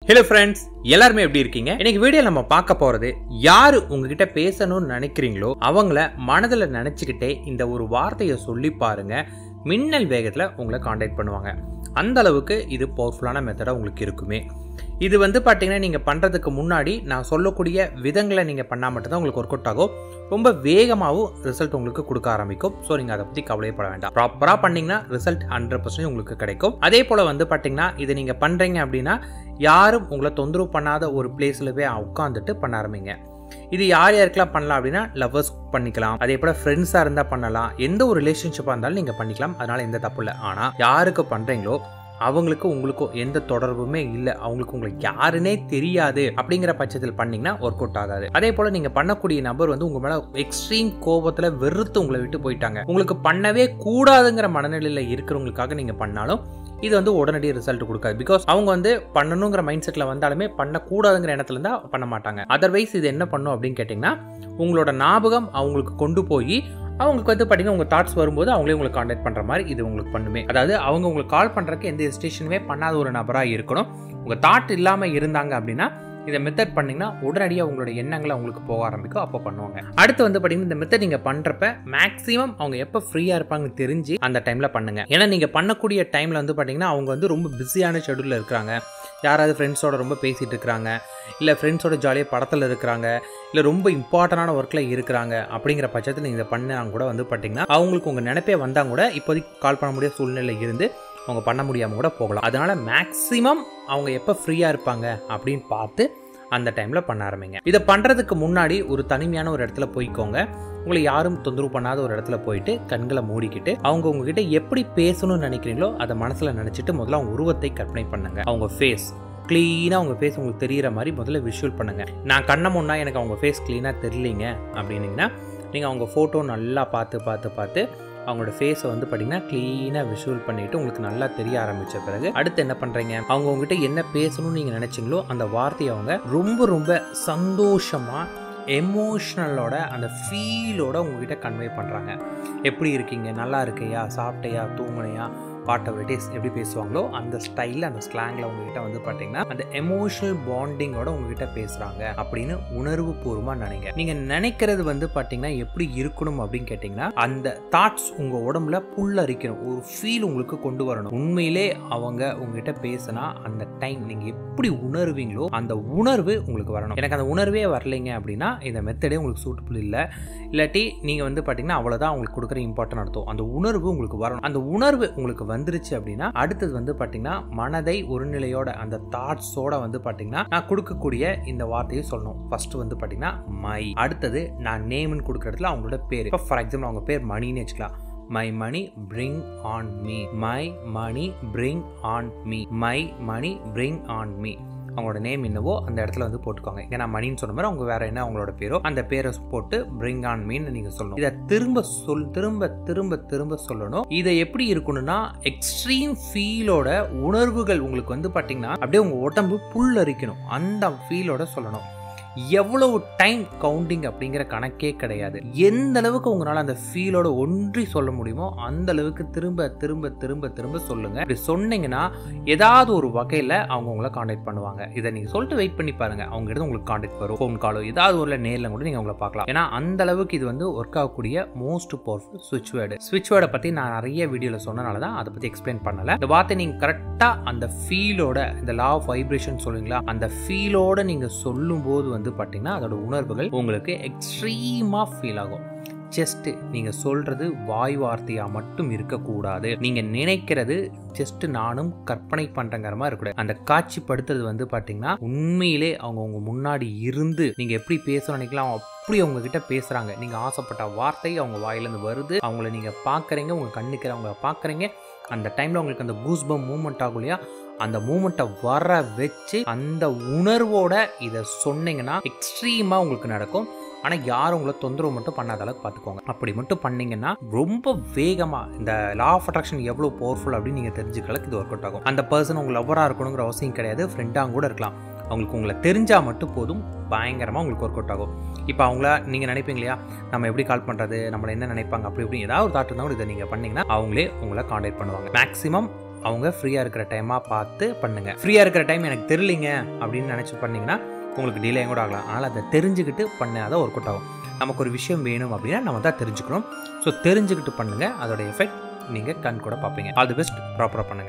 Hello friends, எல்லாருமே எப்படி இருக்கீங்க? இன்னைக்கு வீடியோ நம்ம பார்க்க போறது, யாரு உங்ககிட்ட பேசணும்னு நினைக்கிறீங்களோ அவங்கள மனதில் நினைச்சுக்கிட்டே இந்த ஒரு வார்த்தையை சொல்லி பாருங்க. மின்னல் வேகத்துல உங்களை கான்டாக்ட் பண்ணுவாங்க. அந்த அளவுக்கு இது பவர்ஃபுல்லான மெத்தடா உங்களுக்கு இருக்குமே. இது பாத்தீங்கன்னா நீங்க பண்றதுக்கு முன்னாடி நான் சொல்லக்கூடிய விதங்களை நீங்க பண்ணா மட்டும்தான் உங்களுக்கு ஒர்க் அவுட் ஆகும். ரொம்ப வேகமாகவும் ரிசல்ட் உங்களுக்கு கொடுக்க ஆரம்பிக்கும். ஸோ நீங்க அதை பத்தி கவலைப்பட வேண்டாம். ப்ராப்பரா பண்ணீங்கன்னா ரிசல்ட் 100% உங்களுக்கு கிடைக்கும். அதே போல பாத்தீங்கன்னா இதை நீங்க பண்றீங்க அப்படின்னா யாரும் உங்களை தொந்தரவு பண்ணாத ஒரு பிளேஸ்ல போய் உட்காந்துட்டு பண்ண ஆரம்பிங்க. இது யார் யாருக்கெல்லாம் பண்ணலாம் அப்படின்னா, லவ்வர்ஸ் பண்ணிக்கலாம், அதே போல ஃப்ரெண்ட்ஸா இருந்தா பண்ணலாம், எந்த ஒரு ரிலேஷன்ஷிப்பா இருந்தாலும் நீங்க பண்ணிக்கலாம். அதனால எந்த தப்பு இல்லை. ஆனா யாருக்கு பண்றீங்களோ அவங்களுக்கு உங்களுக்கும் எந்த தொடர்புமே இல்லை, அவங்களுக்கு உங்களுக்கு யாருன்னே தெரியாது அப்படிங்கிற பட்சத்தில் பண்ணீங்கன்னா ஒர்க் அவுட் ஆகாது. அதே போல நீங்க பண்ணக்கூடிய நபர் உங்க மேல எக்ஸ்ட்ரீம் கோபத்துல வெறுத்து உங்களை விட்டு போயிட்டாங்க, உங்களுக்கு பண்ணவே கூடாதுங்கிற மனநிலையில இருக்கிறவங்களுக்காக நீங்க பண்ணாலும் இது உடனடி ரிசல்ட் கொடுக்காது. பிகாஸ் அவங்க பண்ணணுங்கிற மைண்ட் செட்ல வந்தாலுமே பண்ணக்கூடாதுங்கிற எண்ணத்துல இருந்தா பண்ண மாட்டாங்க. அதர்வைஸ் இது என்ன பண்ணும் அப்படின்னு கேட்டீங்கன்னா, உங்களோட ஞாபகம் அவங்களுக்கு கொண்டு போய் அவங்களுக்கு பார்த்தீங்கன்னா உங்க தாட்ஸ் வரும்போது அவங்களே உங்களுக்கு கான்டாக்ட் பண்ற மாதிரி இது உங்களுக்கு பண்ணுமே. அதாவது அவங்க உங்களுக்கு கால் பண்றதுக்கு எந்த ஹெசிடேஷனுமே பண்ணாத ஒரு நபராக இருக்கணும். உங்க தாட் இல்லாம இருந்தாங்க அப்படின்னா இதை மெத்தட் பண்ணீங்கன்னா உடனடியாக உங்களோட எண்ணங்களை அவங்களுக்கு போக ஆரம்பிக்கும். அப்போ பண்ணுவாங்க. அடுத்து பார்த்தீங்கன்னா இந்த மெத்தட் நீங்க பண்றப்ப மேக்ஸிமம் அவங்க எப்போ ஃப்ரீயா இருப்பாங்கன்னு தெரிஞ்சு அந்த டைம்ல பண்ணுங்க. ஏன்னா நீங்க பண்ணக்கூடிய டைம்ல பார்த்தீங்கன்னா அவங்க ரொம்ப பிஸியான ஷெடியூல்ல இருக்கிறாங்க. யாராவது ஃப்ரெண்ட்ஸோட ரொம்ப பேசிட்டு இருக்கிறாங்க, இல்லை ஃப்ரெண்ட்ஸோட ஜாலியாக படத்தில் இருக்கிறாங்க, இல்லை ரொம்ப இம்பார்ட்டண்டான ஒர்க்கில் இருக்கிறாங்க. அப்படிங்கிற பட்சத்தில் நீங்கள் பண்ணாங்க கூட பார்த்தீங்கன்னா அவங்களுக்கு உங்கள் நினைப்பே வந்தால் கூட இப்போதைக்கு கால் பண்ண முடியாத சூழ்நிலை இருந்து அவங்க பண்ண முடியாமல் கூட போகலாம். அதனால மேக்ஸிமம் அவங்க எப்போ ஃப்ரீயாக இருப்பாங்க அப்படின்னு பார்த்து அந்த டைமில் பண்ண ஆரம்பிங்க. இதை பண்ணுறதுக்கு முன்னாடி ஒரு தனிமையான ஒரு இடத்துல போய்க்கோங்க. உங்களை யாரும் தொந்தரவு பண்ணாத ஒரு இடத்துல போயிட்டு கண்களை மூடிக்கிட்டு அவங்க உங்ககிட்ட எப்படி பேசணும்னு நினைக்கிறீங்களோ அதை மனசில் நினச்சிட்டு முதல்ல அவங்க உருவத்தை கற்பனை பண்ணுங்க. அவங்க ஃபேஸ் கிளீனாக அவங்க ஃபேஸ் உங்களுக்கு தெரிகிற மாதிரி முதல்ல விஷுவல் பண்ணுங்க. நான் கண்ணை முன்னா எனக்கு அவங்க ஃபேஸ் கிளீனாக தெரியலிங்க அப்படின்னீங்கன்னா நீங்கள் அவங்க ஃபோட்டோ நல்லா பார்த்து அவங்களோட ஃபேஸை பார்த்தீங்கன்னா க்ளீனாக விஷுவல் பண்ணிவிட்டு உங்களுக்கு நல்லா தெரிய ஆரம்பித்த பிறகு அடுத்து என்ன பண்ணுறீங்க, அவங்க உங்ககிட்ட என்ன பேசணும்னு நீங்கள் நினச்சிங்களோ அந்த வார்த்தையை அவங்க ரொம்ப ரொம்ப சந்தோஷமாக எமோஷ்னலோட அந்த ஃபீலோட உங்ககிட்ட கன்வே பண்ணுறாங்க. எப்படி இருக்கீங்க, நல்லா இருக்கையா, சாப்பிட்டையா, தூங்குனையா, வாட் எவர் இட் இஸ், எப்படி பேசுவாங்களோ அந்த ஸ்டைலில் அந்த ஸ்லாங்கில் உங்ககிட்ட பார்த்தீங்கன்னா அந்த எமோஷனல் பாண்டிங்கோட உங்ககிட்ட பேசுகிறாங்க அப்படின்னு உணர்வு பூர்வமாக நினைங்க. நீங்கள் நினைக்கிறது பார்த்தீங்கன்னா எப்படி இருக்கணும் அப்படின்னு கேட்டிங்கன்னா, அந்த தாட்ஸ் உங்கள் உடம்புல புல்லரிக்கணும், ஒரு ஃபீல் உங்களுக்கு கொண்டு வரணும். உண்மையிலே அவங்க உங்ககிட்ட பேசினா அந்த டைம் நீங்கள் எப்படி உணர்வீங்களோ அந்த உணர்வு உங்களுக்கு வரணும். எனக்கு அந்த உணர்வே வரலைங்க அப்படின்னா இந்த மெத்தடே உங்களுக்கு சூட்டபிள் இல்லை. இல்லாட்டி நீங்கள் பார்த்தீங்கன்னா அவ்வளோதான் உங்களுக்கு கொடுக்குற இம்பார்ட்டன் அர்த்தம். அந்த உணர்வு உங்களுக்கு வரணும். அந்த உணர்வு உங்களுக்கு வந்துருச்சு அப்படின்னா அடுத்தது பார்த்தீங்கன்னா மனதை ஒரு நிலையோட அந்த தாட்ஸோட பார்த்தீங்கன்னா நான் கொடுக்கக்கூடிய இந்த வார்த்தையை சொல்லணும். ஃபர்ஸ்ட் பார்த்தீங்கன்னா மை, அடுத்தது நான் நேம்னு கொடுக்குற இடத்துல அவங்களோட பேர். இப்போ ஃபார் எக்ஸாம்பிள் அவங்க பேர் மணின்னு வச்சுக்கலாம். My money bring on me, my money bring on me, my money bring on me. அவங்களோட நேம் என்னவோ அந்த இடத்துல போட்டுக்கோங்க. இங்கே நான் மணின்னு சொன்ன மாதிரி அவங்க வேற என்ன அவங்களோட பேரோ அந்த பேரை போட்டு பிரிங் ஆன் மீன்னு நீங்க சொல்லணும். இதை திரும்ப சொல்லணும். இதை எப்படி இருக்கணும்னா எக்ஸ்ட்ரீம் ஃபீலோட உணர்வுகள் உங்களுக்கு பார்த்தீங்கன்னா அப்படியே உங்க உடம்பு புல்லரிக்கணும். அந்த ஃபீலோட சொல்லணும். எவ்வளவு டைம் கவுண்டிங் அப்படிங்கிற கணக்கே கிடையாது. எந்த அளவுக்கு உங்களால் அந்த ஃபீலோட ஒன்றி சொல்ல முடியுமோ அந்த அளவுக்கு திரும்ப சொல்லுங்க. இப்படி சொன்னீங்கன்னா ஏதாவது ஒரு வகையில் அவங்க உங்களை கான்டாக்ட் பண்ணுவாங்க. இதை நீங்கள் சொல்லிட்டு வெயிட் பண்ணி பாருங்க. அவங்க இடத்துல உங்களுக்கு கான்டாக்ட் வரும். ஃபோன் காலோ ஏதாவது ஒரு நேரில் கூட நீங்கள் அவங்களை பார்க்கலாம். ஏன்னா அந்த அளவுக்கு இது ஒர்க் ஆகக்கூடிய மோஸ்ட் பவர்ஃபுல் ஸ்விட்ச் வேர்டு. ஸ்விட்ச் வேர்டை பற்றி நான் நிறைய வீடியோவில் சொன்னனால தான் அதை பற்றி எக்ஸ்பிளைன் பண்ணல. இந்த வார்த்தை நீங்கள் கரெக்டாக அந்த ஃபீலோட இந்த லா ஆஃப் வைப்ரேஷன் சொல்லுவீங்களா, அந்த ஃபீலோட நீங்கள் சொல்லும் போது பார்த்தீங்கன்னா அதோட உணர்வுகள் உங்களுக்கு எக்ஸ்ட்ரீமா ஃபீல் ஆகும். ஜஸ்ட் நீங்க சொல்றது வாய் வார்த்தையா மட்டும் இருக்கக்கூடாது. நீங்க நினைக்கிறது ஜஸ்ட் நானும் கற்பனை பண்றங்கிற மாதிரி இருக்கக்கூடாது. அந்த காட்சிப்படுத்துறது பார்த்தீங்கன்னா உண்மையிலே அவங்க உங்க முன்னாடி இருந்து நீங்க எப்படி பேசணும் நினைக்கலாம் அப்படி அவங்க கிட்ட பேசுறாங்க. நீங்க ஆசைப்பட்ட வார்த்தை அவங்க வாயிலிருந்து வருது. அவங்கள நீங்க பாக்குறீங்க, உங்க கண்ணுக்கு அவங்கள பாக்குறீங்க. அந்த டைம்ல உங்களுக்கு அந்த கூஸ்பம் மூமெண்ட் ஆகும் இல்லையா, அந்த மூமெண்ட்டை வர வச்சு அந்த உணர்வோட இதை சொன்னீங்கன்னா எக்ஸ்ட்ரீமா உங்களுக்கு நடக்கும். ஆனால் யாரும் உங்களை தொந்தரவு மட்டும் பண்ணாத அளவுக்கு பார்த்துக்கோங்க. அப்படி மட்டும் பண்ணீங்கன்னா ரொம்ப வேகமாக இந்த லா ஆஃப் அட்ராக்ஷன் எவ்வளோ பவர்ஃபுல் அப்படின்னு நீங்கள் தெரிஞ்சுக்கிறதுக்கு இது ஒர்க் அவுட் ஆகும். அந்த பர்சன் உங்கள் லவ்வராக இருக்கணுங்கிற அவசியம் கிடையாது, ஃப்ரெண்டாக கூட இருக்கலாம். அவங்களுக்கு உங்களை தெரிஞ்சால் மட்டும் போதும், பயங்கரமாக உங்களுக்கு ஒர்க் அவுட் ஆகும். இப்போ அவங்கள நீங்கள் நினைப்பீங்க இல்லையா, நம்ம எப்படி கால் பண்ணுறது, நம்மளை என்ன நினைப்பாங்க, அப்படி இப்படி ஏதாவது ஒரு தாட் இருந்தால் கூட இதை நீங்கள் பண்ணிங்கன்னா அவங்களே உங்களை கான்டாக்ட் பண்ணுவாங்க. மேக்ஸிமம் அவங்க ஃப்ரீயாக இருக்கிற டைமாக பார்த்து பண்ணுங்கள். ஃப்ரீயாக இருக்கிற டைம் எனக்கு தெரியலிங்க அப்படின்னு நினச்சி பண்ணிங்கன்னா உங்களுக்கு டிலேயும் கூட ஆகலாம். அதனால் அதை தெரிஞ்சுக்கிட்டு பண்ணாதான் ஒர்க் அவுட் ஆகும். நமக்கு ஒரு விஷயம் வேணும் அப்படின்னா நம்ம தான் தெரிஞ்சுக்கணும். ஸோ தெரிஞ்சுக்கிட்டு பண்ணுங்கள். அதோட எஃபெக்ட் நீங்கள் கண் கூட பார்ப்பீங்க. All the best. ப்ராப்பராக பண்ணுங்கள்.